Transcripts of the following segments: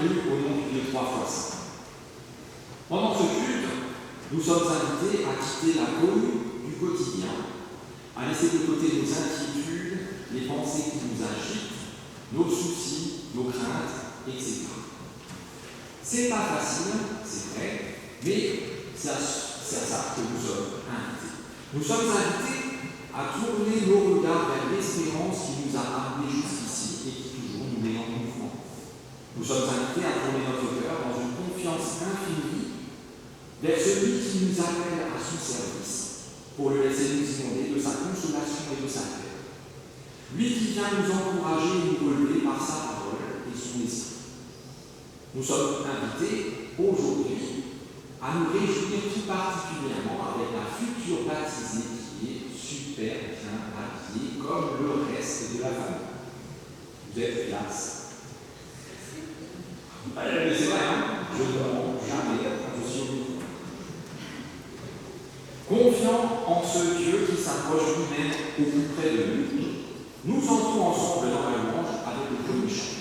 bienvenue au nom du Dieu 3 fois saint. Pendant ce culte, nous sommes invités à quitter la cohue du quotidien, à laisser de côté nos inquiétudes, les pensées qui nous agitent, nos soucis, nos craintes, etc. C'est pas facile, c'est vrai, mais c'est à ça que nous sommes invités. Nous sommes invités à tourner nos regards vers l'espérance qui nous a amenés jusqu'ici et qui toujours nous met en mouvement. Nous sommes invités à tourner notre cœur dans une confiance infinie vers celui qui nous appelle à son service pour le laisser nous inonder de sa consolation et de sa paix. Lui qui vient nous encourager et nous relever par sa parole et son esprit. Nous sommes invités aujourd'hui à nous réjouir tout particulièrement avec la future baptisée qui est super bien habillée comme le reste de la famille. Vous êtes classe. Mais c'est vrai, hein, je ne demande jamais, je suis obligé. Confiant en ce Dieu qui s'approche lui-même au plus près de nous, nous entrons ensemble dans la louange avec le premier chant.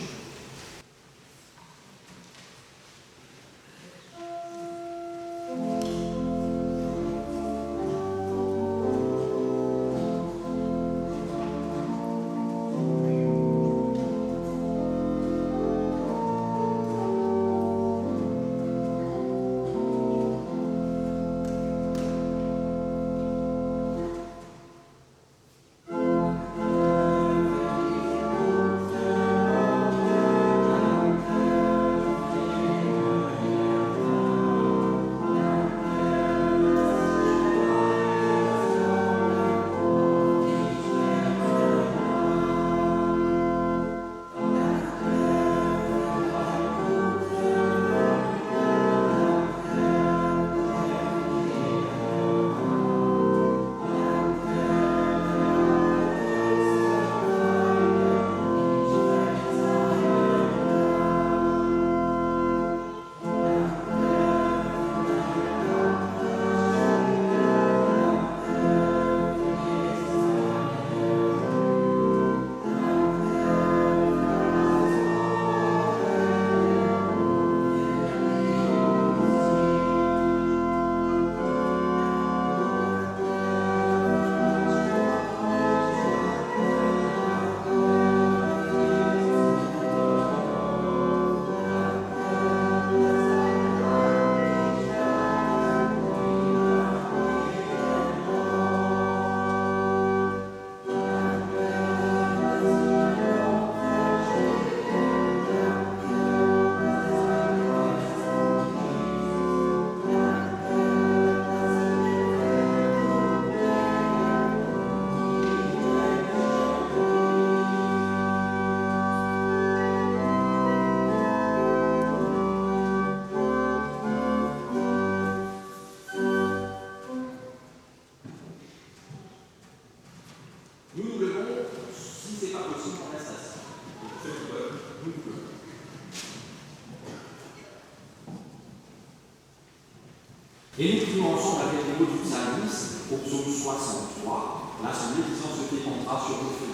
Et nous prions ensemble avec les mots du psalmiste au psaume 63, l'assemblée disant ce qui comptera sur le feu.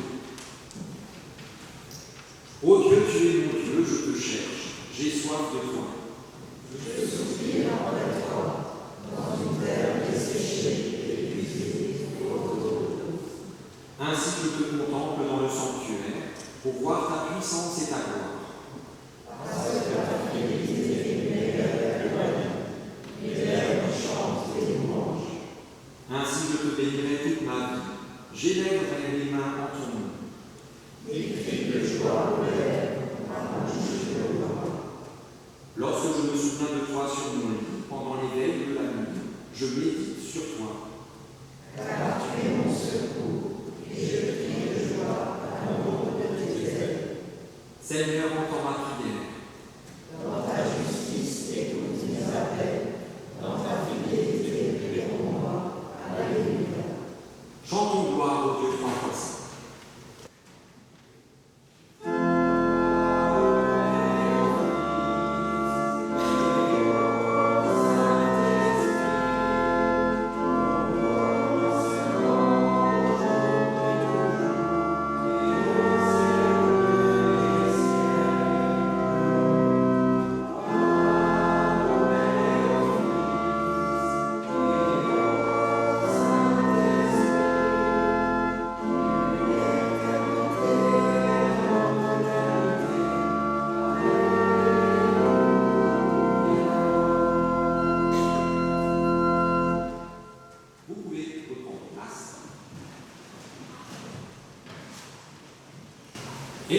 Ô Dieu, tu es mon Dieu, je te cherche, j'ai soif de toi. Je soupire après toi, dans une terre desséchée, épuisée, autour de l'eau. Ainsi je te contemple dans le sanctuaire, pour voir ta puissance et ta gloire. Parce que ta fidélité est meilleure que la vie, les lèvres chantent tes louanges. Ainsi je te bénirai toute ma vie, j'élèverai les mains en ton nom. Des cris de joie me lèvent, ma bouche te loue. Lorsque je me souviens de toi sur mon lit, pendant l'éveil de la nuit, je médite sur toi. Car tu es mon secours, et je crie de joie à l'amour de tes ailes. Seigneur, entends ma prière. Dans ta justice, écoute mes appels. Dans ta fidélité, réponds-moi. Alléluia. Chantons gloire au Dieu trois fois saint.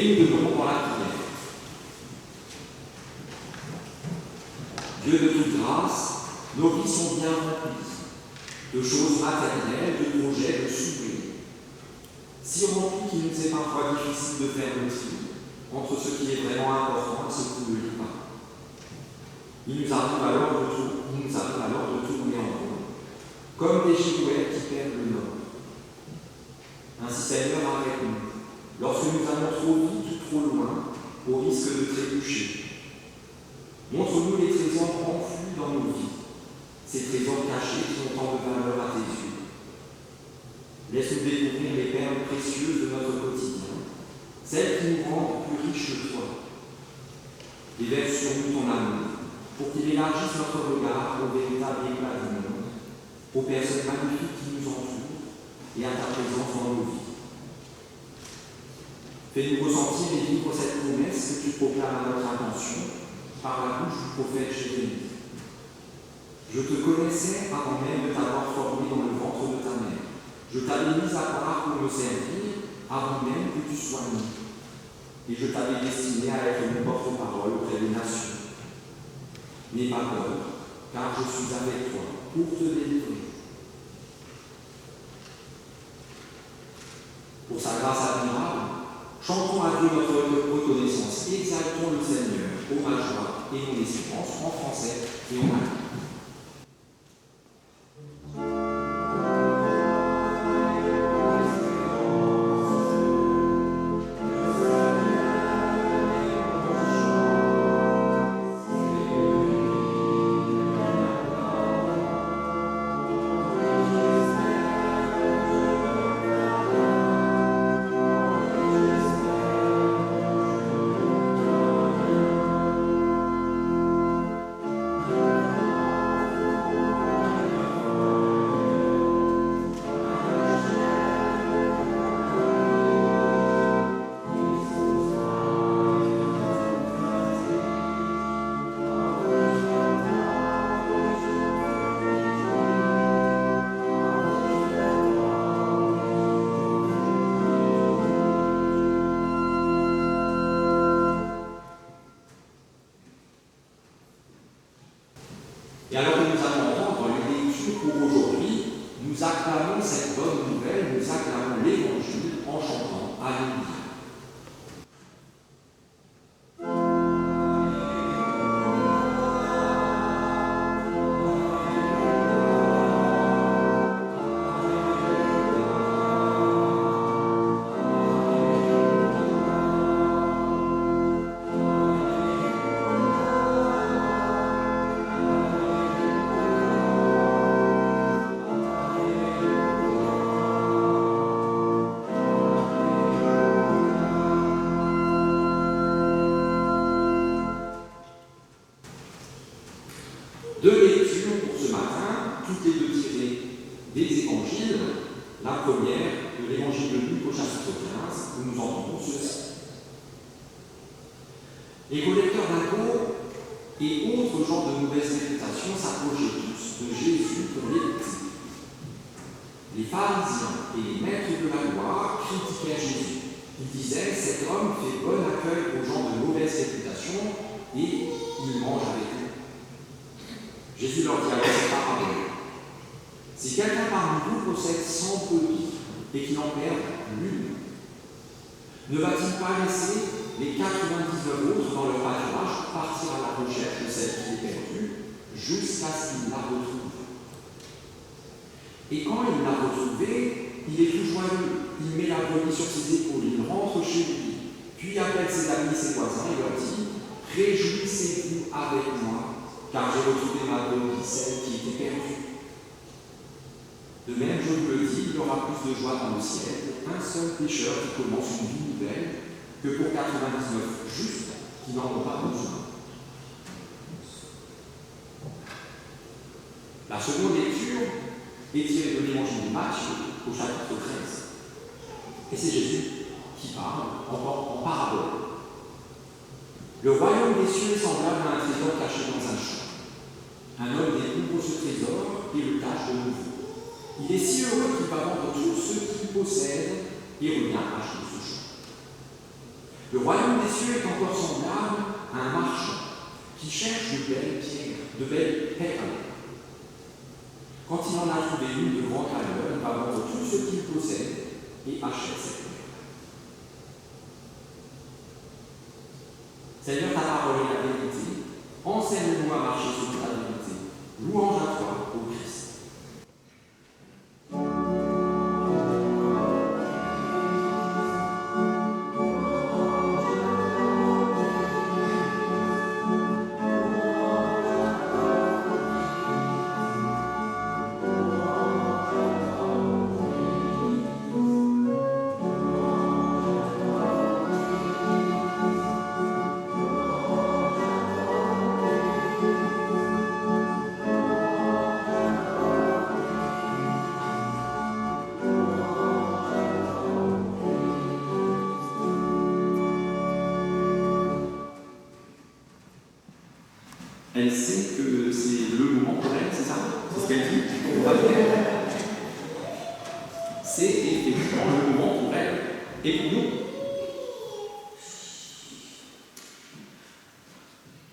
Et nous demeurons dans la prière. Dieu de toute grâce, nos vies sont bien remplies de choses matérielles, de projets, de souvenirs. Si remplis qu'il nous est parfois difficile de faire le tri entre ce qui est vraiment important et ce qui ne l'est pas. Il nous arrive alors de tourner en rond, comme des girouettes qui perdent le nord. Ainsi, Seigneur, arrête-nous, lorsque nous allons trop vite ou trop loin, au risque de trébucher. Montre-nous les trésors enfouis dans nos vies, ces trésors cachés qui ont tant de valeur à tes yeux. Laisse-nous découvrir les perles précieuses de notre quotidien, celles qui nous rendent plus riches de toi. Déverse sur nous ton amour, pour qu'il élargisse notre regard au véritable éclat du monde, aux personnes magnifiques qui nous entourent et à ta présence dans nos vies. Fais-nous ressentir et vivre cette promesse que tu proclames à notre attention par la bouche du prophète Jérémie. Je te connaissais avant même de t'avoir formé dans le ventre de ta mère. Je t'avais mis à part pour me servir avant même que tu sois né. Et je t'avais destiné à être une porte-parole auprès des nations. N'aie pas peur, car je suis avec toi pour te délivrer. Pour sa grâce admirable, chantons à Dieu notre reconnaissance, exaltons le Seigneur, ô ma joie et mon espérance, en français et en allemand. Et alors que nous allons entendre une lecture pour aujourd'hui, nous acclamons cette bonne nouvelle, nous acclamons l'Évangile en chantant Alléluia. Deux lectures pour ce matin, toutes les deux tirées des évangiles. La première, de l'évangile de Luc au chapitre 15, où nous entendons ceci. Les collecteurs d'impôts et autres genres de mauvaise réputation s'approchaient tous de Jésus pour l'écouter. Les pharisiens et les maîtres de la loi critiquaient Jésus. Ils disaient « Cet homme fait bon accueil aux gens de mauvaise réputation et il mange avec eux. » Jésus leur dit alors cette parabole. Si quelqu'un parmi vous possède 100 brebis et qu'il en perd l'une, ne va-t-il pas laisser les 99 autres dans leur pâturage pour partir à la recherche de celle qui est perdue jusqu'à ce qu'il la retrouve? Et quand il l'a retrouvée, il est tout joyeux. Il met la brebis sur ses épaules, il rentre chez lui, puis appelle ses amis, ses voisins et leur dit « Réjouissez-vous avec moi, car j'ai retrouvé ma brebis, celle qui était perdue. » De même, je vous le dis, il y aura plus de joie dans le ciel pour un seul pécheur qui commence une vie nouvelle que pour 99 justes qui n'en ont pas besoin. La seconde lecture est tirée de l'évangile de Matthieu au chapitre 13. Et c'est Jésus qui parle en parabole. Le royaume des cieux est semblable à un trésor caché dans un champ. Un homme découvre ce trésor et le cache de nouveau. Il est si heureux qu'il va vendre tout ce qu'il possède et revient acheter ce champ. Le royaume des cieux est encore semblable à un marchand qui cherche de belles pierres, de belles perles. Quand il en a trouvé une de grande valeur, il va vendre tout ce qu'il possède et achète cette pierre. Seigneur, ta parole est la vérité. Enseigne-nous à marcher sur ta vérité. Louange à toi, ô Christ. Elle sait que c'est le moment pour elle, c'est ça? C'est ce qu'elle dit? C'est effectivement le moment pour elle. Et pour nous,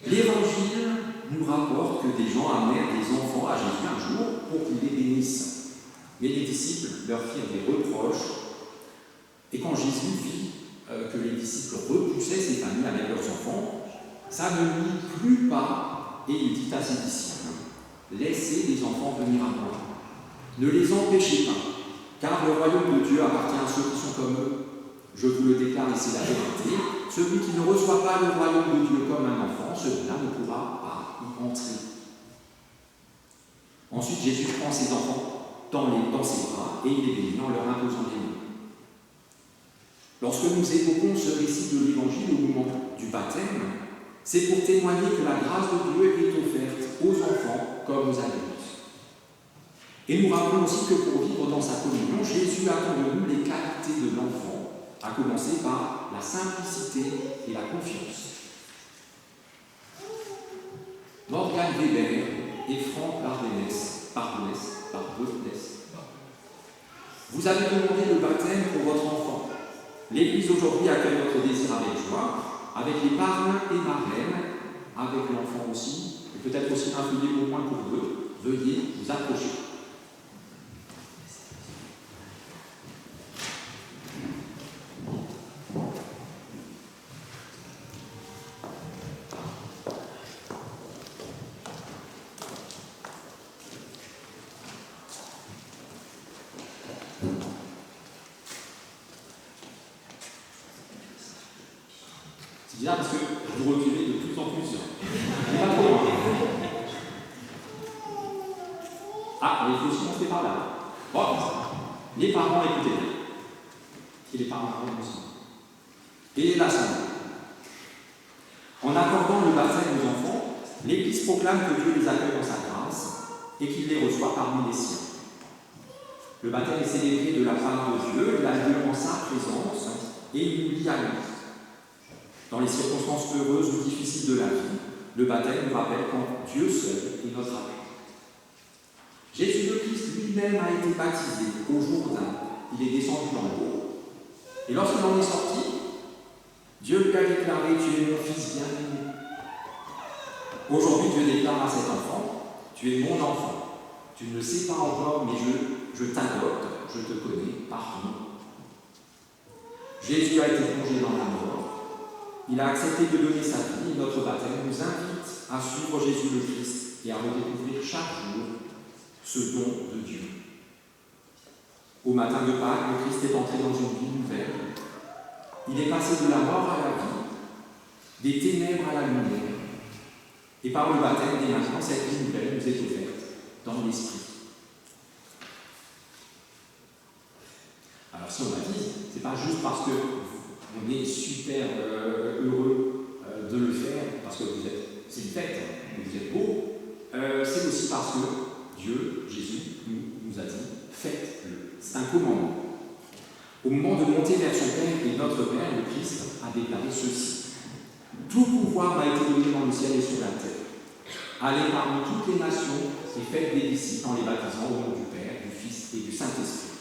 l'Évangile nous rapporte que des gens amenèrent des enfants à Jésus un jour pour qu'il les bénisse. Mais les disciples leur firent des reproches. Et quand Jésus vit que les disciples repoussaient ces familles avec leurs enfants, ça ne lui plut pas. Et il dit à ses disciples, laissez les enfants venir à moi. Ne les empêchez pas, car le royaume de Dieu appartient à ceux qui sont comme eux. Je vous le déclare et c'est la vérité. Celui qui ne reçoit pas le royaume de Dieu comme un enfant, celui-là ne pourra pas y entrer. Ensuite, Jésus prend ses enfants dans ses bras et il les bénit en leur imposant les mains. Lorsque nous évoquons ce récit de l'Évangile au moment du baptême, c'est pour témoigner que la grâce de Dieu est offerte aux enfants comme aux adultes. Et nous rappelons aussi que pour vivre dans sa communion, Jésus attend de nous les qualités de l'enfant, à commencer par la simplicité et la confiance. Morgane Weber et Franck Bardenès, vous avez demandé le baptême pour votre enfant. L'Église aujourd'hui accueille votre désir avec joie, avec les parrains et marraines, avec l'enfant aussi, et peut-être aussi un peu au moins pour deux. Veuillez vous approcher. C'est bizarre parce que vous reculez de plus en plus. Pas trop loin. Ah, il faut aussi monter par là. Bon, les parents, écoutez bien. Et les parents, aussi. Et l'assemblée. En accordant le baptême aux enfants, l'Église proclame que Dieu les accueille dans sa grâce et qu'il les reçoit parmi les siens. Le baptême est célébré de la part de Dieu, il a lieu en sa présence et il nous lie à lui. Dans les circonstances heureuses ou difficiles de la vie, le baptême nous rappelle quand Dieu seul est notre appel. Jésus le Christ lui-même a été baptisé au Jourdain. Il est descendu dans l'eau. Et lorsqu'il en est sorti, Dieu lui a déclaré « Tu es mon fils bien-aimé ». Aujourd'hui, Dieu déclare à cet enfant « Tu es mon enfant. Tu ne le sais pas encore, mais je t'adopte, je te connais par ton nom ». Jésus a été plongé dans la mort. Il a accepté de donner sa vie et notre baptême nous invite à suivre Jésus le Christ et à redécouvrir chaque jour ce don de Dieu. Au matin de Pâques, le Christ est entré dans une vie nouvelle. Il est passé de la mort à la vie, des ténèbres à la lumière. Et par le baptême, dès maintenant, cette vie nouvelle nous est offerte dans l'Esprit. Alors si on baptise, c'est pas juste parce que on est super heureux de le faire, parce que c'est une fête, vous êtes beau, c'est aussi parce que Dieu, Jésus, nous a dit, faites-le. C'est un commandement. Au moment de monter vers son Père et notre Père, le Christ a déclaré ceci. Tout pouvoir m'a été donné dans le ciel et sur la terre. Allez parmi toutes les nations et faites des disciples en les baptisant au nom du Père, du Fils et du Saint-Esprit.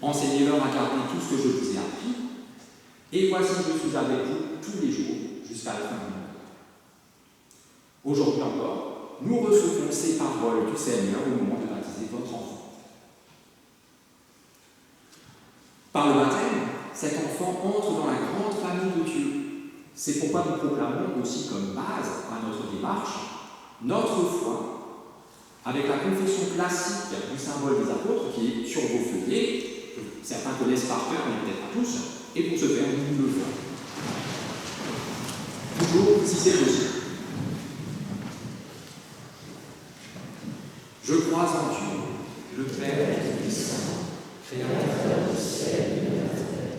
Enseignez-leur à garder tout ce que je vous ai appris. Et voici, je suis avec vous tous les jours jusqu'à la fin du monde. Aujourd'hui encore, nous recevons ces paroles du Seigneur au moment de baptiser votre enfant. Par le baptême, cet enfant entre dans la grande famille de Dieu. C'est pourquoi nous proclamons aussi comme base à notre démarche notre foi avec la confession classique du symbole des apôtres qui est sur vos feuillets, que certains connaissent par cœur, mais peut-être pas tous, et pour ce faire, nous le faisons. Toujours, si c'est possible. Je crois en Dieu, le Père Tout-Puissant, Créateur du ciel et de la terre.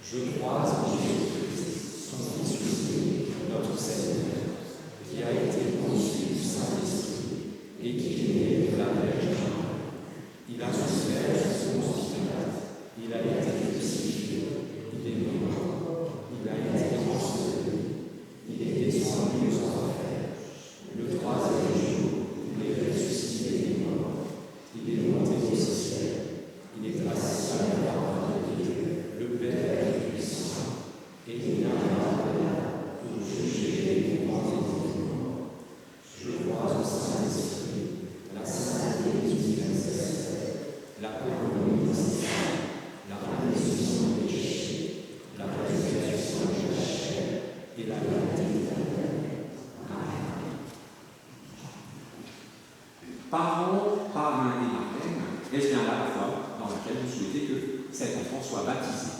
Je crois en Jésus-Christ, son Fils unique, notre Seigneur, qui a été conçu du Saint-Esprit et qui est né de la Vierge Marie. Il a souffert sous Ponce Pilate, il a été crucifié, il est mort, il a été enseveli, il est descendu aux enfers. Le troisième jour, il est ressuscité des morts, il est monté au ciel, il est assis à la droite de Dieu, le Père Tout-Puissant, et il viendra pour juger les vivants et les morts. Je crois au Saint-Esprit, la Sainte Église universelle, la communion des saints, la rémission des péchés, la résurrection de la chair et la vie éternelle. Amen. Parents, parrains et marraines, est-ce bien là la foi dans laquelle vous souhaitez que cet enfant soit baptisé?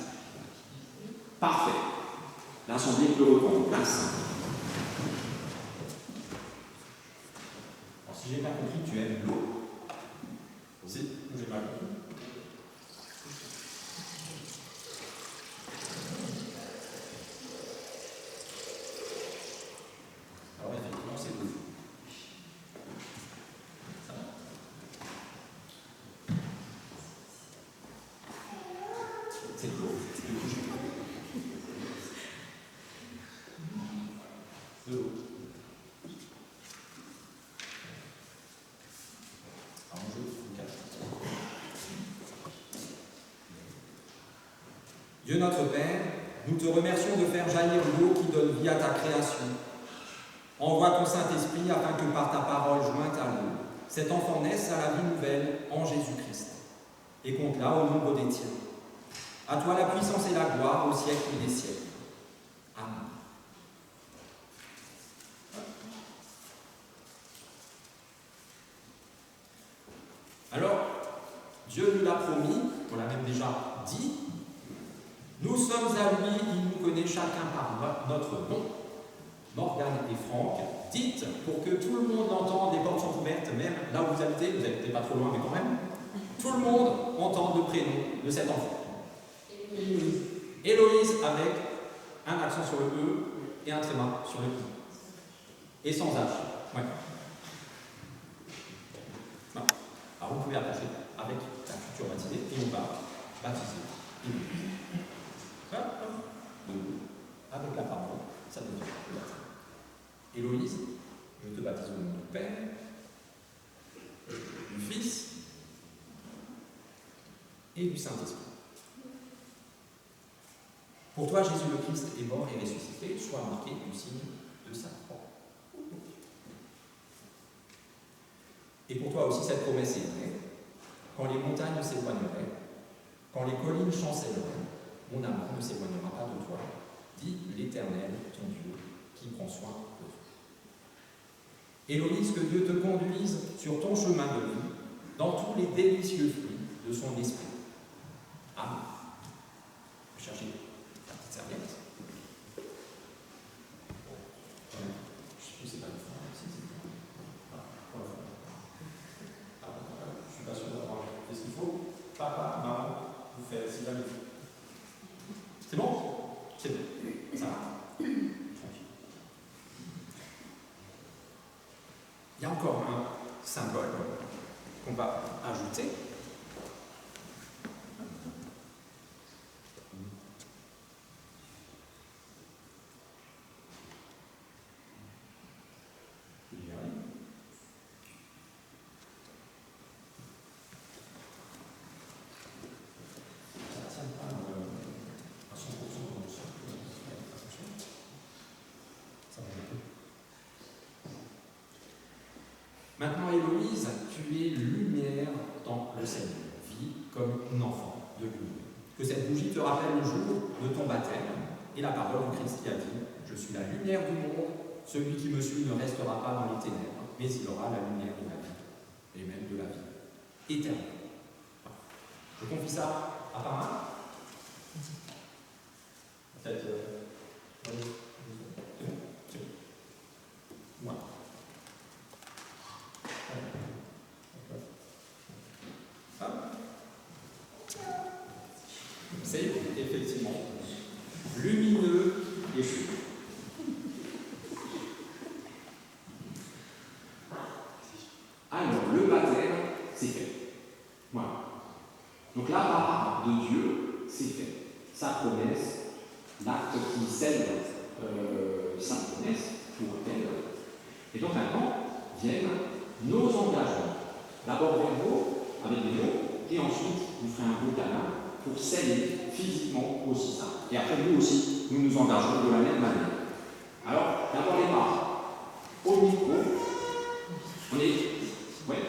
Parfait. L'Assemblée peut reprendre place. Alors, si j'ai bien compris, tu aimes l'eau. Si, j'ai mal compris. Alors, effectivement, c'est l'eau. Ça va? C'est l'eau. De l'eau. Alors, je vous cache. Dieu notre Père, nous te remercions de faire jaillir l'eau qui donne vie à ta création. Envoie ton Saint-Esprit afin que par ta parole jointe à l'eau, cet enfant naisse à la vie nouvelle en Jésus-Christ. Et compte-la au nombre des tiens. À toi la puissance et la gloire au siècle des siècles. Amen. Alors, Dieu nous l'a promis, on l'a même déjà dit, nous sommes à lui, il nous connaît chacun par notre nom. Morgane et Franck, dites pour que tout le monde entende, les portes sont ouvertes, même là où vous habitez pas trop loin, mais quand même, tout le monde entende le prénom de cet enfant. Héloïse. Héloïse avec un accent sur le E et un tréma sur le I. Et sans H. Ouais. Non. Alors vous pouvez approcher avec la future baptisée et on va baptiser Héloïse. Avec la parole, ça devient le baptême. Héloïse, je te baptise au nom du Père, du Fils et du Saint-Esprit. Pour toi, Jésus le Christ est mort et ressuscité, sois marqué du signe de sa croix. Et pour toi aussi, cette promesse est vraie. Quand les montagnes s'éloigneraient, quand les collines chancelleraient, mon amour ne s'éloignera pas de toi, dit l'Éternel, ton Dieu, qui prend soin de toi. Héloïse, que Dieu te conduise sur ton chemin de vie, dans tous les délicieux fruits de son esprit. Amen. Cherchez la petite serviette. Je ne sais plus, c'est pas une fin. Je suis pas sûr d'avoir fait ce qu'il faut. Papa, maman, vous faites, c'est jamais fait. C'est bon? C'est bon. Ça va. Tranquille. Il y a encore un symbole qu'on va ajouter. Ça ne tient pas à 100% comme ça. Maintenant, Héloïse, tu es lumière dans le Seigneur. Vis comme un enfant de lumière. Que cette bougie te rappelle le jour de ton baptême et la parole du Christ qui a dit « Je suis la lumière du monde, celui qui me suit ne restera pas dans les ténèbres, mais il aura la lumière de la vie, et même de la vie éternelle. » Je confie ça à ta main. Peut-être. C'est bon. Voilà. C'est effectivement lumineux et chaud. Alors, le baptême, c'est fait. Voilà. Donc la part de Dieu, c'est fait. Sa promesse, l'acte qui scelle sa promesse pour elle. Et donc maintenant, viennent nos engagements. D'abord verbaux, avec des mots, et ensuite, vous ferez un beau câlin pour sceller physiquement aussi ça. Et après, nous aussi, nous nous engageons de la même manière. Alors, d'abord les parts. Au micro, on est... Ouais.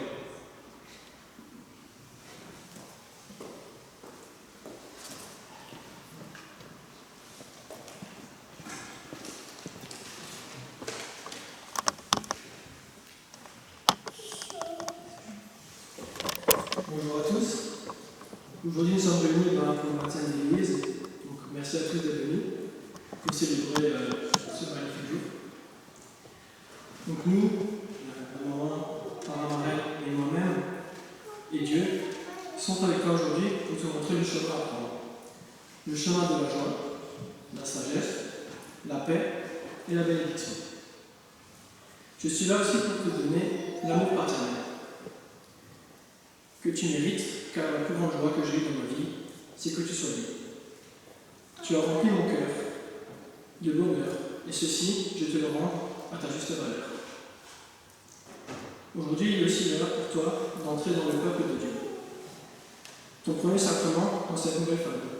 Bonjour à tous. Aujourd'hui, nous sommes réunis pour le baptême d'Héloïse. Donc, merci à tous d'être venus pour célébrer ce magnifique jour. Donc, nous, la maman, Sarah, Marelle et moi-même, et Dieu, sont avec toi aujourd'hui pour te montrer le chemin à prendre. Le chemin de la joie, la sagesse, la paix et la bénédiction. Je suis là aussi pour te donner l'amour paternel que tu mérites, car la plus grande joie que j'ai eue dans ma vie, c'est que tu sois libre. Tu as rempli mon cœur de bonheur, et ceci, je te le rends à ta juste valeur. Aujourd'hui, il est aussi l'heure pour toi d'entrer dans le peuple de Dieu. Ton premier sacrement dans cette nouvelle famille.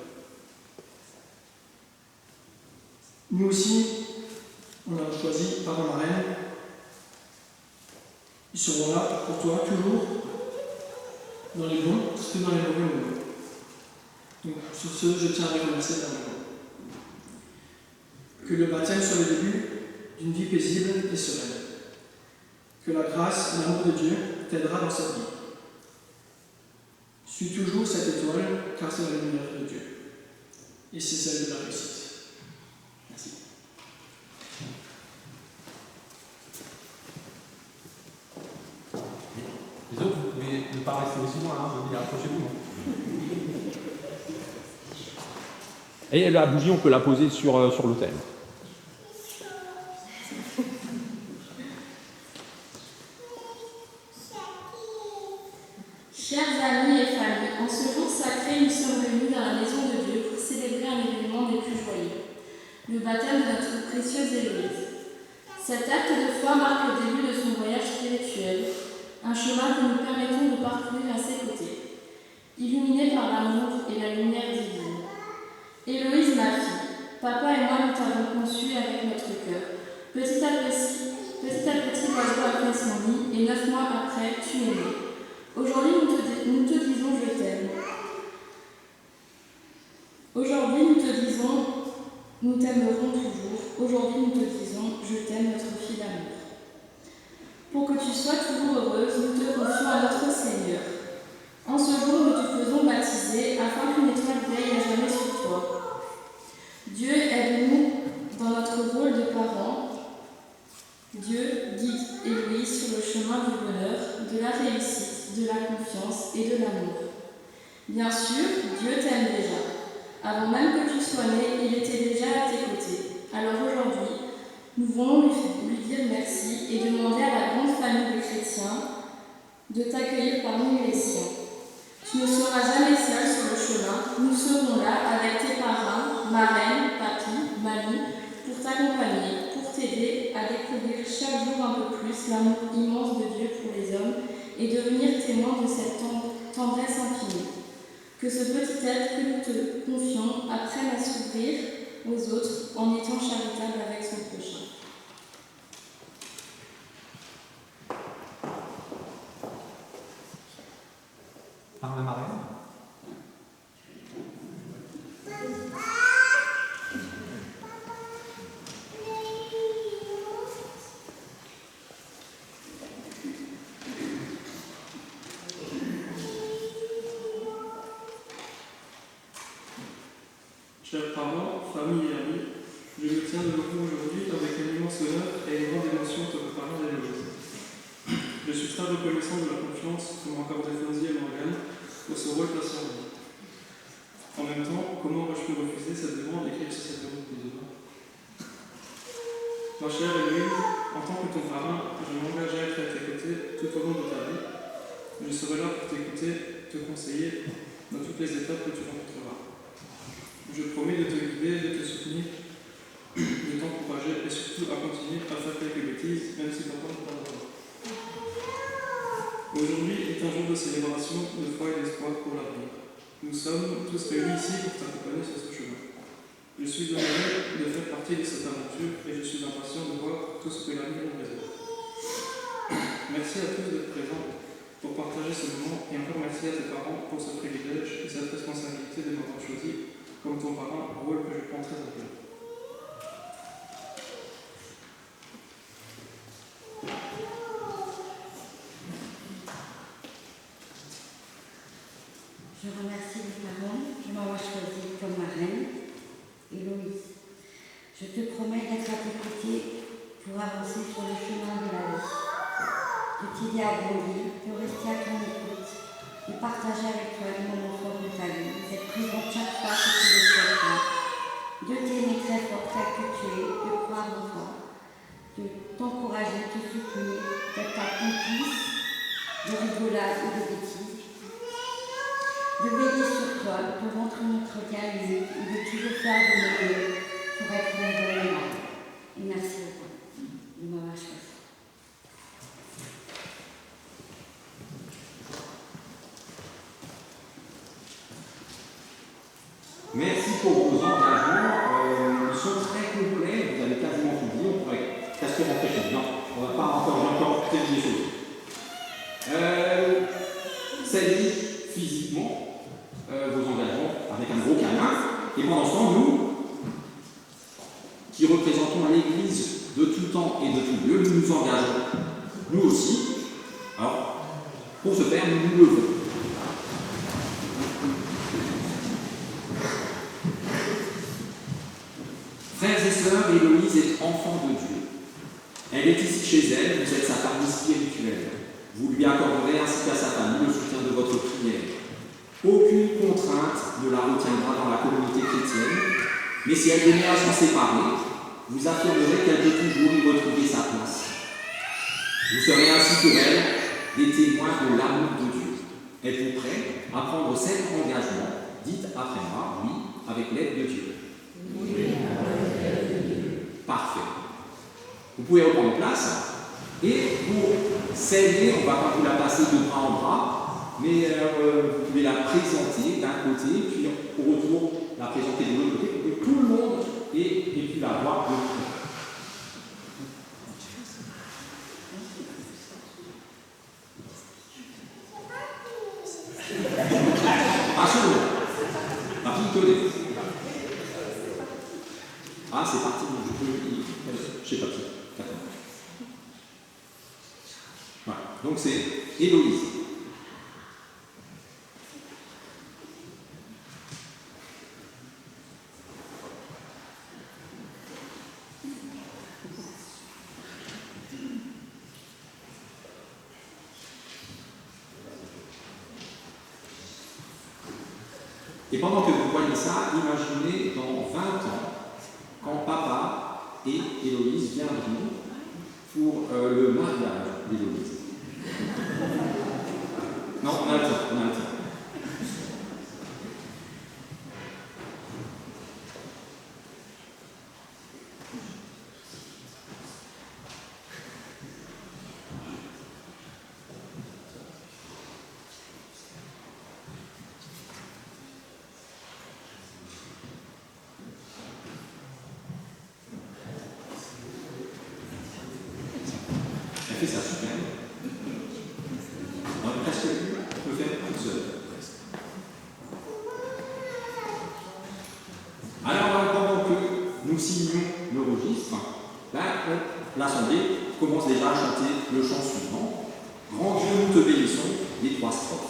Nous aussi, on a choisi parents marraines. Ils seront là pour toi toujours, dans les bons, que dans les mauvais moments. Donc, sur ce, je tiens à les remercier d'abord. Que le baptême soit le début d'une vie paisible et sereine. Que la grâce et l'amour de Dieu t'aidera dans cette vie. Suis toujours cette étoile, car c'est la lumière de Dieu. Et c'est celle de la réussite. Merci. Les autres, vous pouvez ne pas rester aussi loin, venez approchez-vous. Et la bougie, on peut la poser sur l'autel. Chers amis et familles, en ce jour sacré, nous sommes réunis dans la maison de Dieu pour célébrer un événement des plus joyeux, le baptême de notre précieuse Héloïse. Cet acte de foi marque le début de son voyage spirituel, un chemin que nous permettons de parcourir à ses côtés, illuminé par l'amour et la lumière divine. Héloïse, ma fille, papa et moi nous t'avons conçue avec notre cœur. Petit à petit, l'oiseau a fait son nid et 9 mois après, tu es née. Aujourd'hui, nous te disons je t'aime. Aujourd'hui, nous te disons nous t'aimerons toujours. Aujourd'hui, nous te disons je t'aime, notre fille d'amour. Pour que tu sois toujours heureuse, nous te confions à notre Seigneur. En ce jour, nous te faisons baptiser afin qu'une étoile veille à jamais sur toi. Dieu aide-nous dans notre rôle de parents. Dieu guide Héloïse sur le chemin du bonheur, de la réussite, de la confiance et de l'amour. Bien sûr, Dieu t'aime déjà. Avant même que tu sois né, il était déjà à tes côtés. Alors aujourd'hui, nous voulons lui dire merci et demander à la grande famille des chrétiens de t'accueillir parmi les siens. Tu ne seras jamais seul sur le chemin. Nous serons là avec tes parrains, marraines, papy, mamie, pour t'accompagner, pour t'aider à découvrir chaque jour un peu plus l'amour immense de Dieu pour les hommes et devenir témoin de cette tendresse infinie. Que ce petit être que nous te confions apprenne à s'ouvrir aux autres en étant charitable avec son prochain. par la marraine. Chers parents, famille et amis, je me tiens devant vous aujourd'hui avec un immense honneur et une grande émotion de vous parler d'Héloïse. Je suis très reconnaissant de la confiance que m'ont accordé Fonzie et Morgane pour ce rôle placé en vie. En même temps, comment aurais-je pu refuser cette demande d'écrire sur cette demande de demain? Ma chère Héloïse, en tant que ton parrain, je m'engage à être à tes côtés tout au long de ta vie. Je serai là pour t'écouter, te conseiller dans toutes les étapes que tu rencontreras. Je promets de te guider, de te soutenir, de t'encourager et surtout à continuer à faire quelques bêtises, même si papa ne parle pas. Aujourd'hui est un jour de célébration, de foi et d'espoir pour l'avenir. Nous sommes tous réunis ici pour t'accompagner sur ce chemin. Je suis honoré de faire partie de cette aventure et je suis impatient de voir tout ce que l'avenir nous réserve. Merci à tous d'être présents pour partager ce moment et encore merci à tes parents pour ce privilège et cette responsabilité de m'avoir choisi comme ton parrain, un rôle que je prends très à cœur. Je remercie les parents de m'avoir choisi comme marraine. Héloïse, je te promets d'être à tes côtés pour avancer sur le chemin de la vie, de t'aider à grandir, de rester à ton écoute, de partager avec toi les moments forts de ta vie, d'être présente chaque fois que tu le souhaiteras, de t'aimer très fort tel que tu es, de croire en toi, de t'encourager, de te soutenir, d'être ta complice de rigolade ou de bêtises, de veiller sur toi, de te montrer notre regard unique et de toujours faire de mon mieux pour être un bon élève. Et merci beaucoup de m'avoir choisi. Merci pour vos engagements. Ils sont très complets, vous avez quasiment tout dit, on pourrait presque rentrer chez nous. Non, on ne va pas encore peut-être des choses. Salut physiquement vos engagements avec un gros câlin. Et pendant ce temps, nous, qui représentons l'Église de tout temps et de tout lieu, nous nous engageons, nous aussi. Alors, pour ce faire, nous nous levons. Frères et sœurs, Héloïse est enfant de Dieu. Elle est ici chez elle, vous êtes sa famille spirituelle. Vous lui accorderez ainsi qu'à sa famille le soutien de votre prière. Aucune contrainte ne la retiendra dans la communauté chrétienne, mais si elle venait à s'en séparer, vous affirmerez qu'elle peut toujours y retrouver sa place. Vous serez ainsi pour elle des témoins de l'amour de Dieu. Êtes-vous prêts à prendre cet engagement? Dites après moi, oui, avec l'aide de Dieu. Oui, avec l'aide de Dieu. Parfait. Vous pouvez reprendre place. Et pour sceller, on ne va pas vous la passer de bras en bras, mais vous pouvez la présenter d'un côté, puis au retour la présenter de l'autre côté, pour que tout le monde ait pu la voir de près. Absolument. La fille connaît. Ah, c'est parti, je sais pas qui. Voilà. Donc c'est Héloïse. Et pendant que vous voyez ça, imaginez dans 20 ans, quand papa et Héloïse viendront pour le mariage d'Héloïse. Non, on a le temps, on a le temps. Elle fait ça super. On a presque on peut faire. déjà chanter le chant suivant. Grand Dieu, nous te bénissons, les 3 strophes.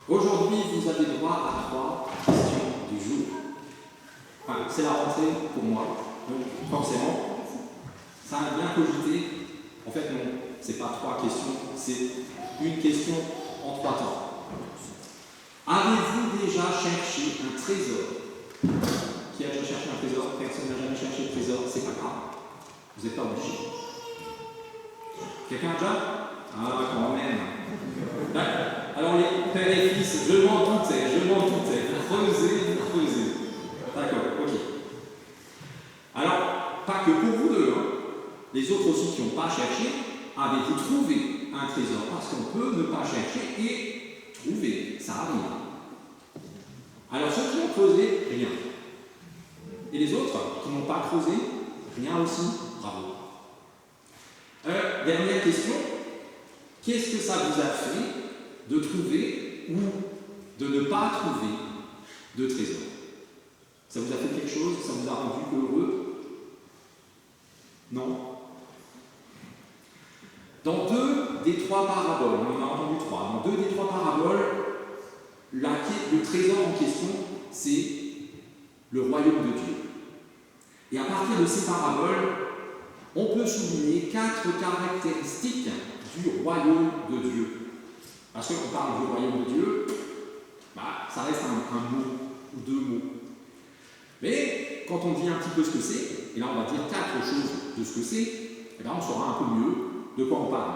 Aujourd'hui, vous avez droit à 3 questions du jour. Enfin, c'est la rentrée pour moi, donc forcément, ça a bien cogité. En fait, non, c'est pas 3 questions, c'est une question en 3 temps. Avez-vous déjà cherché un trésor? Qui a déjà cherché un trésor? Personne n'a jamais cherché de trésor, c'est pas grave. Vous n'êtes pas obligé. Quelqu'un déjà? Ah, quand même. D'accord. Alors les pères et fils, je m'en doutais. Creusez. D'accord, ok. Alors, pas que pour vous deux, hein. Les autres aussi qui n'ont pas cherché, avez-vous trouvé un trésor? Parce qu'on peut ne pas chercher et trouver, ça arrive. Alors ceux qui ont creusé, rien. Et les autres qui n'ont pas creusé, rien aussi, bravo. Dernière question, qu'est-ce que ça vous a fait de trouver ou de ne pas trouver de trésor? Ça vous a fait quelque chose? Ça vous a rendu heureux? Non? Dans 2 des 3 paraboles, on en a entendu 3, dans 2 des 3 paraboles, le trésor en question, c'est le royaume de Dieu. Et à partir de ces paraboles, on peut souligner 4 caractéristiques du royaume de Dieu. Parce qu'on parle du royaume de Dieu, ça reste un mot ou 2 mots. Mais quand on dit un petit peu ce que c'est, et là on va dire 4 choses de ce que c'est, et là on saura un peu mieux de quoi on parle.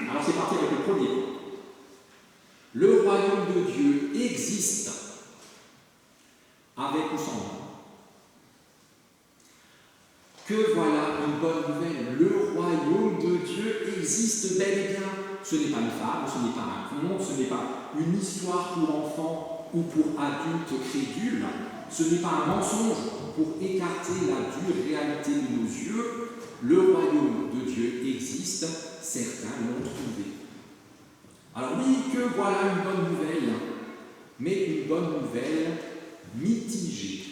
Alors c'est parti avec le premier point. Le royaume de Dieu existe avec ou sans nous. que voilà une bonne nouvelle. Le royaume de Dieu existe bel et bien. Ce n'est pas une fable, ce n'est pas un conte, ce n'est pas une histoire pour enfants ou pour adultes crédules. Ce n'est pas un mensonge pour écarter la dure réalité de nos yeux. Le royaume de Dieu existe, certains l'ont trouvé. Alors oui, que voilà une bonne nouvelle, mais une bonne nouvelle mitigée.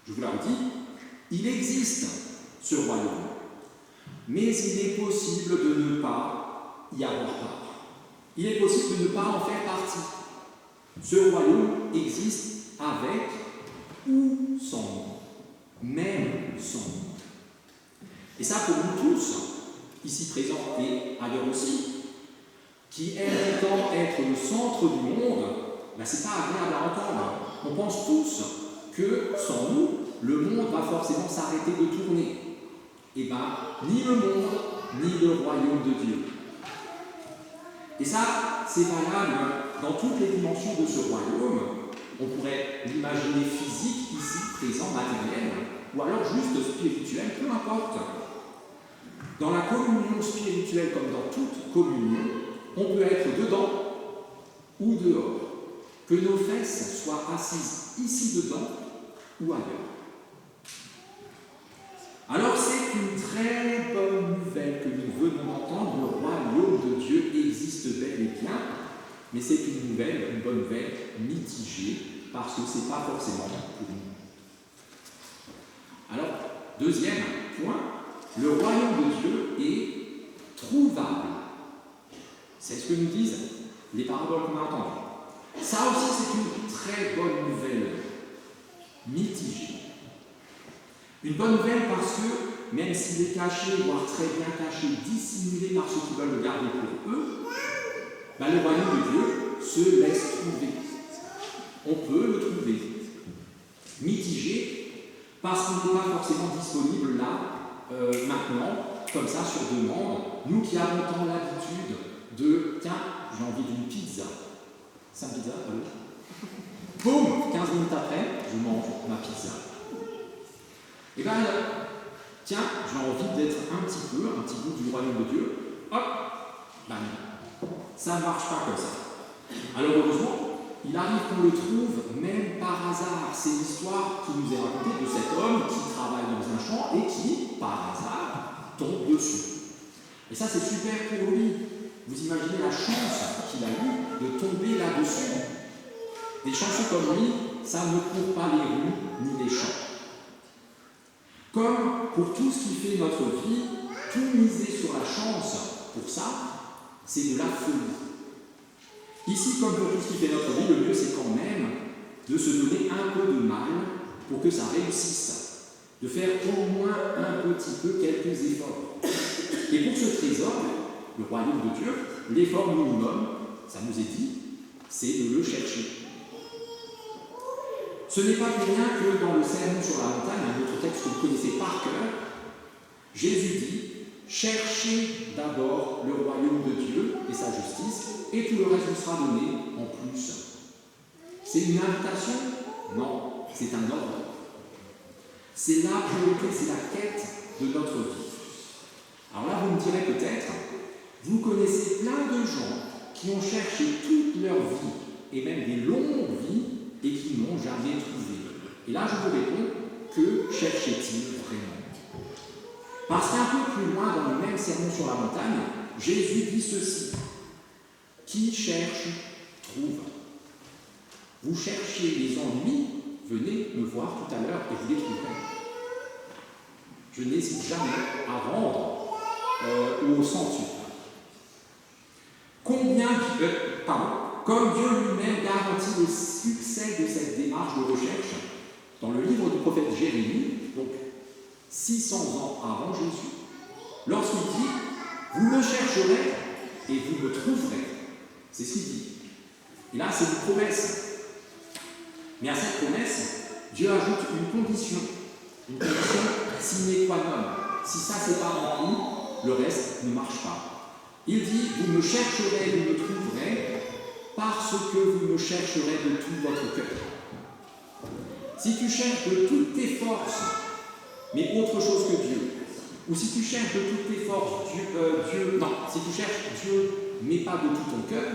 Je vous la redis, il existe ce royaume, mais il est possible de ne pas y avoir part. Il est possible de ne pas en faire partie. Ce royaume existe avec ou sans nous, même sans nous. Et ça, pour nous tous, ici présents et ailleurs aussi, qui aiment tant être le centre du monde, c'est pas agréable à entendre. On pense tous que sans nous, le monde va forcément s'arrêter de tourner. Et ni le monde, ni le royaume de Dieu. Et ça, c'est valable dans toutes les dimensions de ce royaume. On pourrait l'imaginer physique, ici, présent, matériel, ou alors juste spirituel, peu importe. Dans la communion spirituelle, comme dans toute communion, on peut être dedans ou dehors. Que nos fesses soient assises ici dedans ou ailleurs. Alors c'est une très bonne nouvelle que nous venons d'entendre. Le royaume de Dieu existe bel et bien, mais c'est une bonne nouvelle mitigée, parce que ce n'est pas forcément pour nous. Alors, deuxième point, le royaume de Dieu est trouvable. C'est ce que nous disent les paraboles qu'on a entendues. Ça aussi, c'est une très bonne nouvelle, mitigée. Une bonne nouvelle parce que, même s'il est caché, voire très bien caché, dissimulé par ceux qui veulent le garder pour eux, le royaume de Dieu se laisse trouver. On peut le trouver. Mitigé, parce qu'il n'est pas forcément disponible là, maintenant, comme ça, sur demande. Nous qui avons tant l'habitude de, tiens, j'ai envie d'une pizza. C'est un pizza, allô? Boum, 15 minutes après, je mange ma pizza. Et tiens, j'ai envie d'être un petit bout du royaume de Dieu. Hop, ça ne marche pas comme ça. Alors heureusement, il arrive qu'on le trouve même par hasard. C'est l'histoire qui nous est racontée de cet homme qui travaille dans un champ et qui, par hasard, tombe dessus. Et ça, c'est super pour lui. Vous imaginez la chance qu'il a eue de tomber là-dessus. Des chanceux comme lui, ça ne court pas les rues ni les champs. Comme pour tout ce qui fait notre vie, tout miser sur la chance, pour ça, c'est de la folie. Ici, comme pour tout ce qui fait notre vie, le mieux c'est quand même de se donner un peu de mal pour que ça réussisse, de faire au moins un petit peu quelques efforts. Et pour ce trésor, le royaume de Dieu, l'effort minimum, ça nous est dit, c'est de le chercher. Ce n'est pas pour rien que dans le Sermon sur la montagne, un autre texte que vous connaissez par cœur, Jésus dit « Cherchez d'abord le royaume de Dieu et sa justice, et tout le reste vous sera donné en plus. » C'est une invitation? Non, c'est un ordre. C'est la priorité, c'est la quête de notre vie. Alors là, vous me direz peut-être, vous connaissez plein de gens qui ont cherché toute leur vie, et même des longues vies, et qui n'ont jamais trouvé. Et là, je vous réponds, que cherchait-il vraiment? Parce qu'un peu plus loin, dans le même sermon sur la montagne, Jésus dit ceci: qui cherche, trouve. Vous cherchez les ennuis, venez me voir tout à l'heure et vous les trouverez. Je n'hésite jamais à rendre au centuple. Comme Dieu lui-même garantit le succès de cette démarche de recherche, dans le livre du prophète Jérémie, donc 600 ans avant Jésus, lorsqu'il dit « Vous me chercherez et vous me trouverez ». C'est ce qu'il dit. Et là, c'est une promesse. Mais à cette promesse, Dieu ajoute une condition sine qua non. Si ça, c'est pas rempli, le reste ne marche pas. Il dit « Vous me chercherez et vous me trouverez » parce que vous me chercherez de tout votre cœur. Si tu cherches de toutes tes forces mais autre chose que Dieu. Ou si tu cherches de toutes tes forces si tu cherches Dieu, mais pas de tout ton cœur,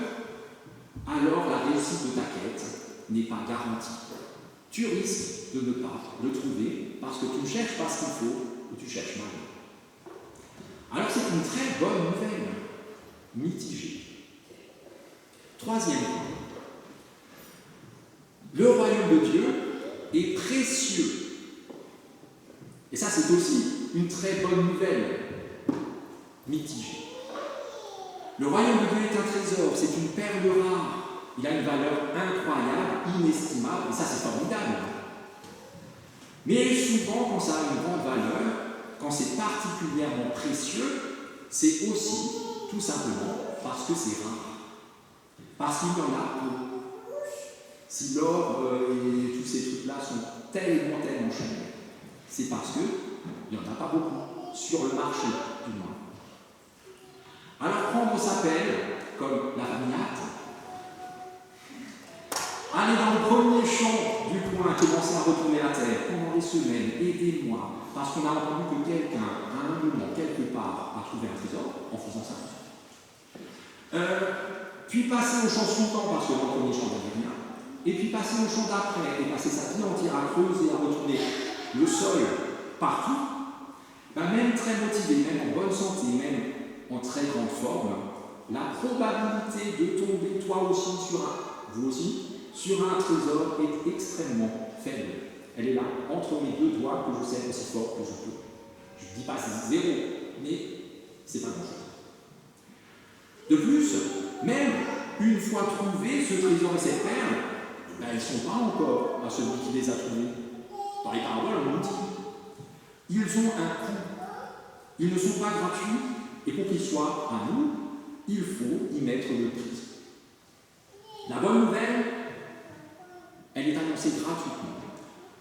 alors la réussite de ta quête n'est pas garantie. Tu risques de ne pas le trouver parce que tu ne cherches pas ce qu'il faut ou tu cherches mal. Alors c'est une très bonne nouvelle, mitigée. Troisième point. Le royaume de Dieu est précieux. Et ça, c'est aussi une très bonne nouvelle, mitigée. Le royaume de Dieu est un trésor, c'est une perle rare. Il a une valeur incroyable, inestimable, et ça, c'est formidable. Mais souvent, quand ça a une grande valeur, quand c'est particulièrement précieux, c'est aussi, tout simplement, parce que c'est rare. Parce qu'il y en a peu. Si l'or et tous ces trucs-là sont tellement chers, c'est parce qu'il n'y en a pas beaucoup, sur le marché, du moins. Alors prendre sa pelle, comme la ragnate, aller dans le premier champ du coin, commencer à retourner la terre pendant des semaines et des mois, parce qu'on a entendu que quelqu'un, à un moment, quelque part, a trouvé un trésor en faisant ça. Puis passer au champ suivant, parce que dans le premier champ, il n'y avait rien. Et puis passer au champ d'après, et passer sa vie entière à creuser, à retourner le sol partout, même très motivé, même en bonne santé, même en très grande forme, la probabilité de tomber toi aussi vous aussi, sur un trésor est extrêmement faible. Elle est là, entre mes deux doigts, que je serre aussi fort que je peux. Je ne dis pas c'est zéro, mais c'est pas grand-chose. De plus, même une fois trouvé ce trésor et cette perle, ils ne sont pas encore à celui qui les a trouvés. Dans les paraboles, on nous dit. Ils ont un coût. Ils ne sont pas gratuits, et pour qu'ils soient à nous, il faut y mettre le prix. La bonne nouvelle, elle est annoncée gratuitement.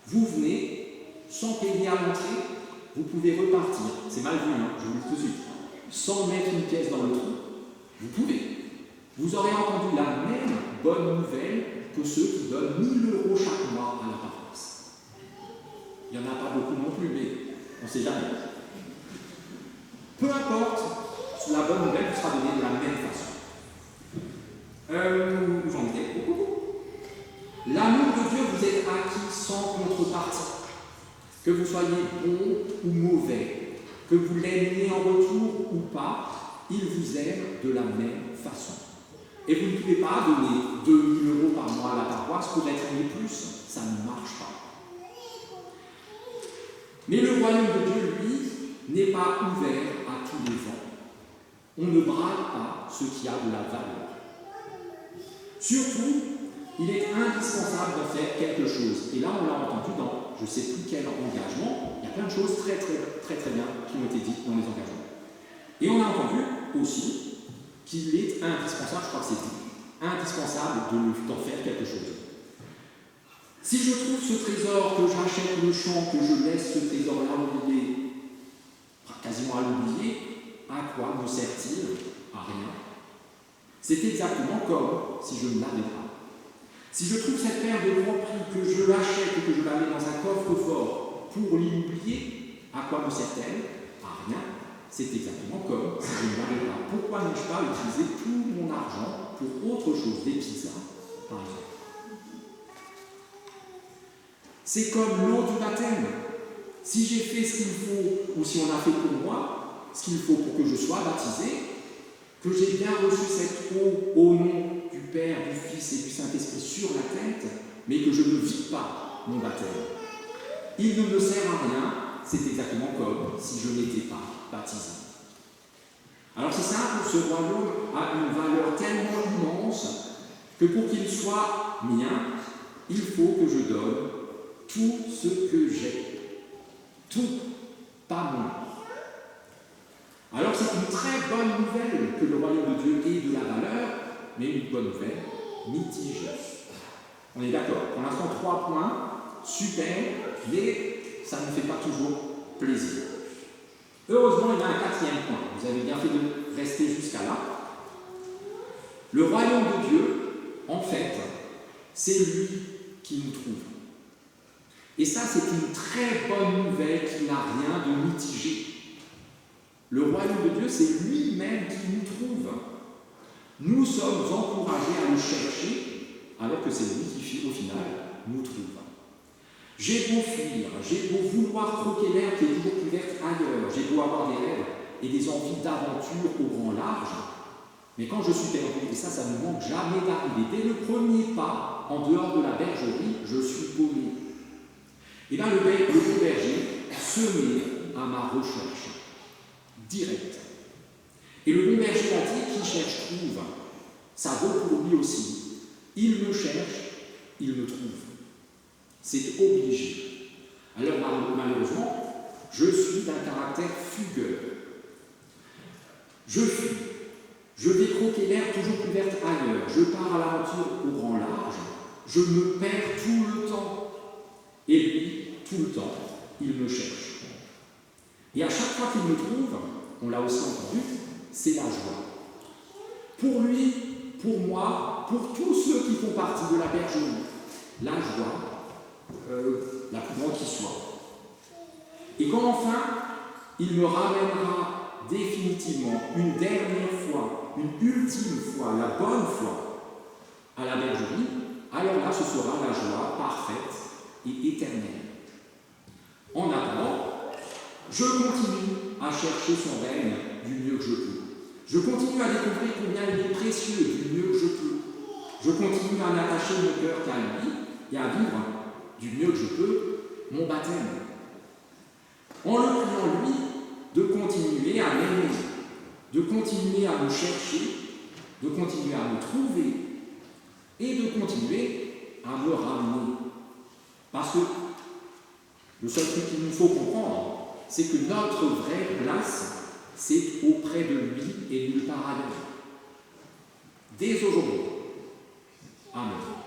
Vous venez, sans payer à l'entrée, vous pouvez repartir. C'est mal vu, je vous le dis tout de suite. Sans mettre une pièce dans le trou, vous pouvez. Vous aurez entendu la même bonne nouvelle que ceux qui donnent 1 000 € chaque mois à la paroisse. Il n'y en a pas beaucoup non plus, mais on ne sait jamais. Peu importe, la bonne nouvelle vous sera donnée de la même façon. J'en étais beaucoup. L'amour de Dieu vous est acquis sans contrepartie. Que vous soyez bon ou mauvais, que vous l'aimiez en retour ou pas, il vous aime de la même façon. Et vous ne pouvez pas donner 2 000 € par mois à la paroisse pour être aimé plus, ça ne marche pas. Mais le royaume de Dieu, lui, n'est pas ouvert à tous les vents. On ne brade pas ce qui a de la valeur. Surtout, il est indispensable de faire quelque chose. Et là, on l'a entendu dans je ne sais plus quel engagement, il y a plein de choses très bien qui ont été dites dans les engagements. Et on a entendu aussi qu'il est indispensable, je crois que c'est dit, indispensable d'en faire quelque chose. Si je trouve ce trésor, que j'achète le champ, que je laisse ce trésor-là oublié, quasiment à l'oublier, à quoi me sert-il? À rien. C'est exactement comme si je ne l'avais pas. Si je trouve cette paire de grands prix, que je l'achète et que je la mets dans un coffre-fort pour l'oublier, à quoi me sert-elle? À rien. C'est exactement comme si je ne l'avais pas. Pourquoi n'ai-je pas utilisé tout mon argent pour autre chose, des pizzas, par exemple? C'est comme l'eau du baptême. Si j'ai fait ce qu'il faut, ou si on a fait pour moi, ce qu'il faut pour que je sois baptisé, que j'ai bien reçu cette eau au nom du Père, du Fils et du Saint-Esprit sur la tête, mais que je ne vis pas mon baptême, il ne me sert à rien, c'est exactement comme si je n'étais pas baptisé. Alors c'est simple, ce royaume a une valeur tellement immense que pour qu'il soit mien, il faut que je donne tout ce que j'ai. Tout, pas moins. Alors c'est une très bonne nouvelle que le royaume de Dieu ait de la valeur, mais une bonne nouvelle mitigée. On est d'accord. Pour l'instant, 3 points, super, mais ça ne fait pas toujours plaisir. Heureusement, il y a un 4e point. Vous avez bien fait de rester jusqu'à là. Le royaume de Dieu, en fait, c'est lui qui nous trouve. Et ça, c'est une très bonne nouvelle qui n'a a rien de mitigé. Le royaume de Dieu, c'est lui-même qui nous trouve. Nous sommes encouragés à le chercher, alors que c'est lui qui, au final, nous trouve. J'ai beau fuir, j'ai beau vouloir croquer l'herbe qui est toujours plus verte ailleurs, j'ai beau avoir des rêves et des envies d'aventure au grand large, mais quand je suis perdu, et ça ne manque jamais d'arriver, dès le premier pas, en dehors de la bergerie, je suis paumé. Et là, le bon berger se met à ma recherche, directe. Et le bon berger a dit, qui cherche trouve. Ça vaut pour lui aussi. Il me cherche, il me trouve. C'est obligé. Alors malheureusement, je suis d'un caractère fugueur. Je fuis. Je vais croquer l'herbe toujours plus verte ailleurs. Je pars à l'aventure au grand large. Je me perds tout le temps. Et lui, tout le temps, il me cherche. Et à chaque fois qu'il me trouve, on l'a aussi entendu, c'est la joie. Pour lui, pour moi, pour tous ceux qui font partie de la bergerie, la joie, la plus grande qui soit. Et quand enfin, il me ramènera définitivement, une dernière fois, une ultime fois, la bonne fois, à la bergerie, alors là, ce sera la joie parfaite et éternelle. En attendant, je continue à chercher son règne du mieux que je peux. Je continue à découvrir combien il est précieux du mieux que je peux. Je continue à n'attacher mon cœur qu'à lui et à vivre du mieux que je peux mon baptême. En le priant lui de continuer à m'aimer, de continuer à me chercher, de continuer à me trouver et de continuer à me ramener. Parce que le seul truc qu'il nous faut comprendre, c'est que notre vraie place, c'est auprès de lui et nulle part ailleurs. Dès aujourd'hui. Amen.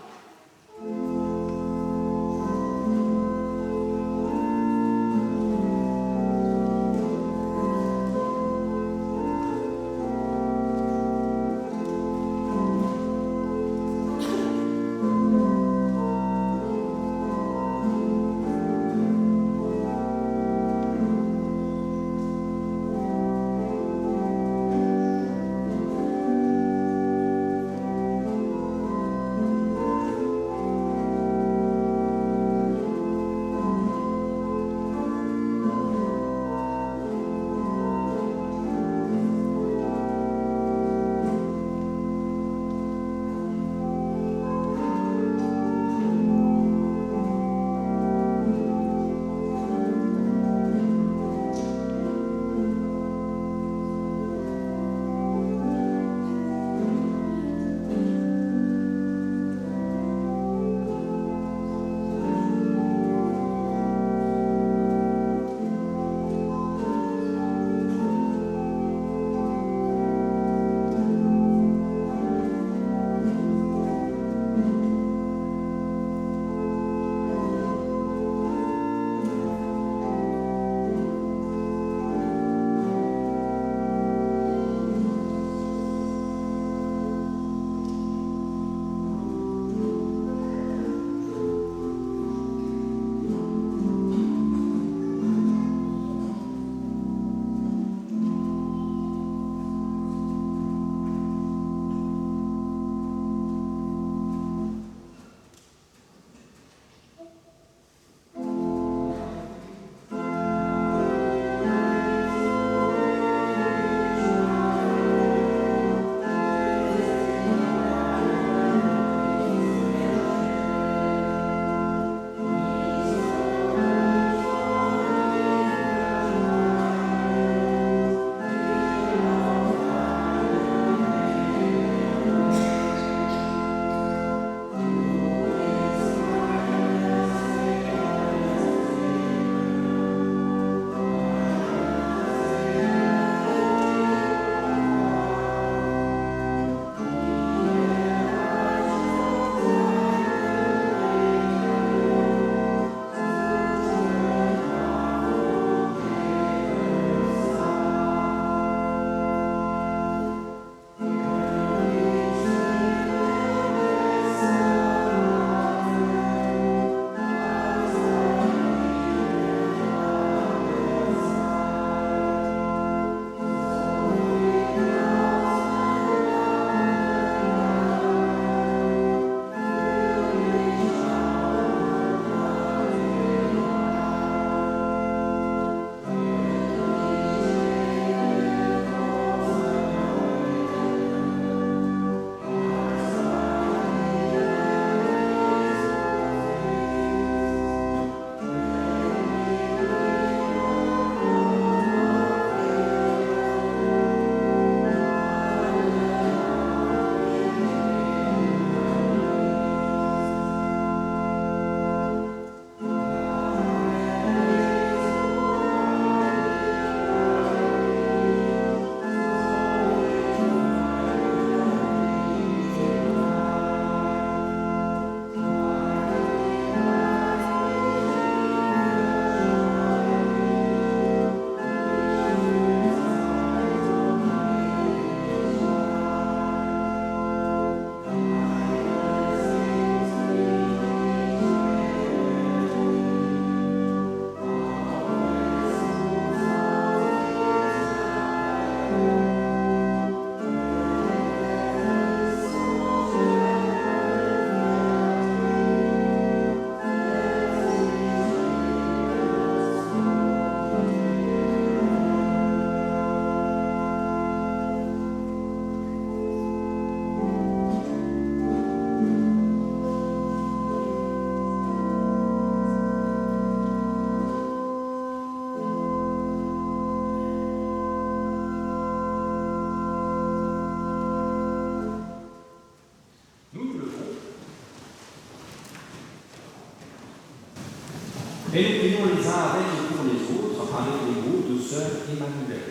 Et nous prions les uns avec et pour les autres, avec les mots de sœur Emmanuel.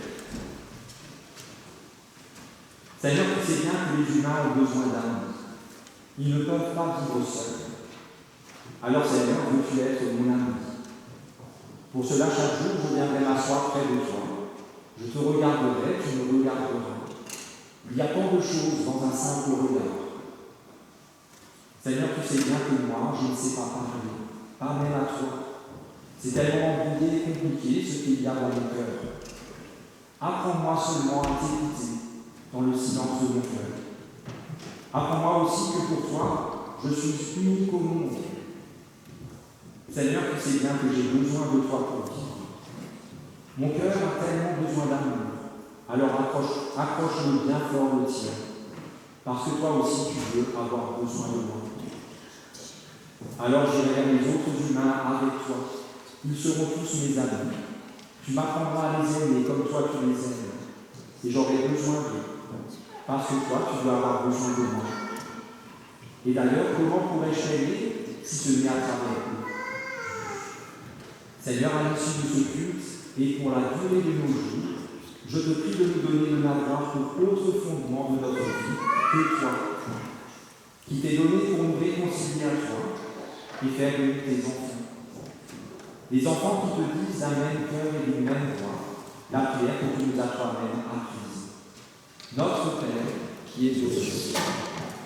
Seigneur, tu sais bien que les humains ont besoin d'amour. Ils ne peuvent pas vivre seuls. Alors, Seigneur, veux-tu être mon ami? Pour cela, chaque jour, je viendrai m'asseoir près de toi. Je te regarderai, tu me regarderas. Il y a tant de choses dans un simple regard. Seigneur, tu sais bien que moi, je ne sais pas parler, pas même à toi. C'est tellement embrouillé et compliqué ce qu'il y a dans mon cœur. Apprends-moi seulement à t'écouter dans le silence de mon cœur. Apprends-moi aussi que pour toi, je suis unique au monde. Seigneur, tu sais bien que j'ai besoin de toi pour vivre. Mon cœur a tellement besoin d'amour. Alors accroche-le bien fort le tien. Parce que toi aussi tu veux avoir besoin de moi. Alors j'irai vers les autres humains avec toi. Ils seront tous mes amis. Tu m'apprendras à les aimer comme toi tu les aimes. Et j'aurai besoin d'eux. Parce que toi, tu dois avoir besoin de moi. Et d'ailleurs, comment pourrais-je t'aimer si ce n'est à travers eux? Seigneur, à l'issue de ce culte et pour la durée de nos jours, je te prie de nous donner de n'avoir pour autre fondement de notre vie que toi, qui t'es donné pour nous réconcilier à toi et faire de nous tes enfants. Les enfants qui te disent d'un même cœur et d'une même voix, la prière que tu nous as toi-même apprise. Notre Père, qui es aux cieux,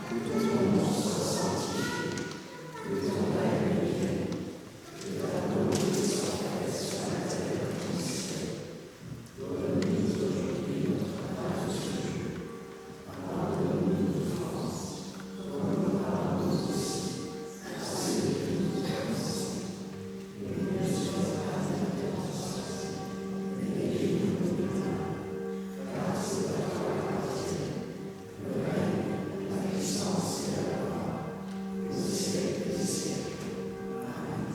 que ton nom soit sanctifié, que ton règne vienne, que ta volonté soit faite sur la terre comme au ciel. Donne-nous aujourd'hui notre pain de ce jour. Pardonne-nous nos offenses, comme nous pardonnons aussi à ceux qui nous offensent. Et ne nous laisse pas en tentation, mais délivre-nous du mal. Car c'est à toi le règne, la puissance et la gloire, au siècle des siècles. Amen.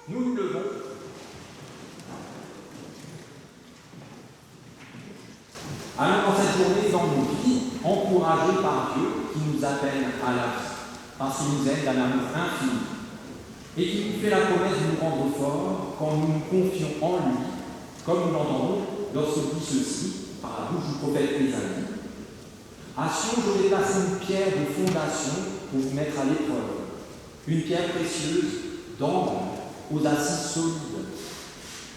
Nous nous levons. Allons dans cette journée dans nos vies, encouragés par Dieu qui nous appelle à la vie, parce qu'il nous aime d'un amour infini et qui nous fait la promesse de nous rendre forts quand nous nous confions en lui, comme nous l'entendons lorsque dit ceci par la bouche du prophète Ésaïe. À Sion, je vais placer une pierre de fondation pour vous mettre à l'épreuve, une pierre précieuse d'ambre aux assises solides.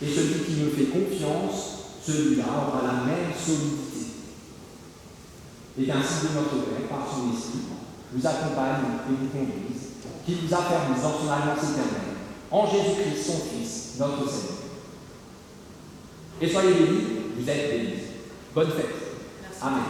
Et celui qui me fait confiance, celui-là aura la même solidité. Et qu'ainsi de notre Père, par son Esprit, vous accompagne et vous conduise, qui vous affermisse dans son alliance éternelle, en Jésus-Christ, son Fils, notre Seigneur. Et soyez bénis, vous êtes bénis. Bonne fête. Merci. Amen.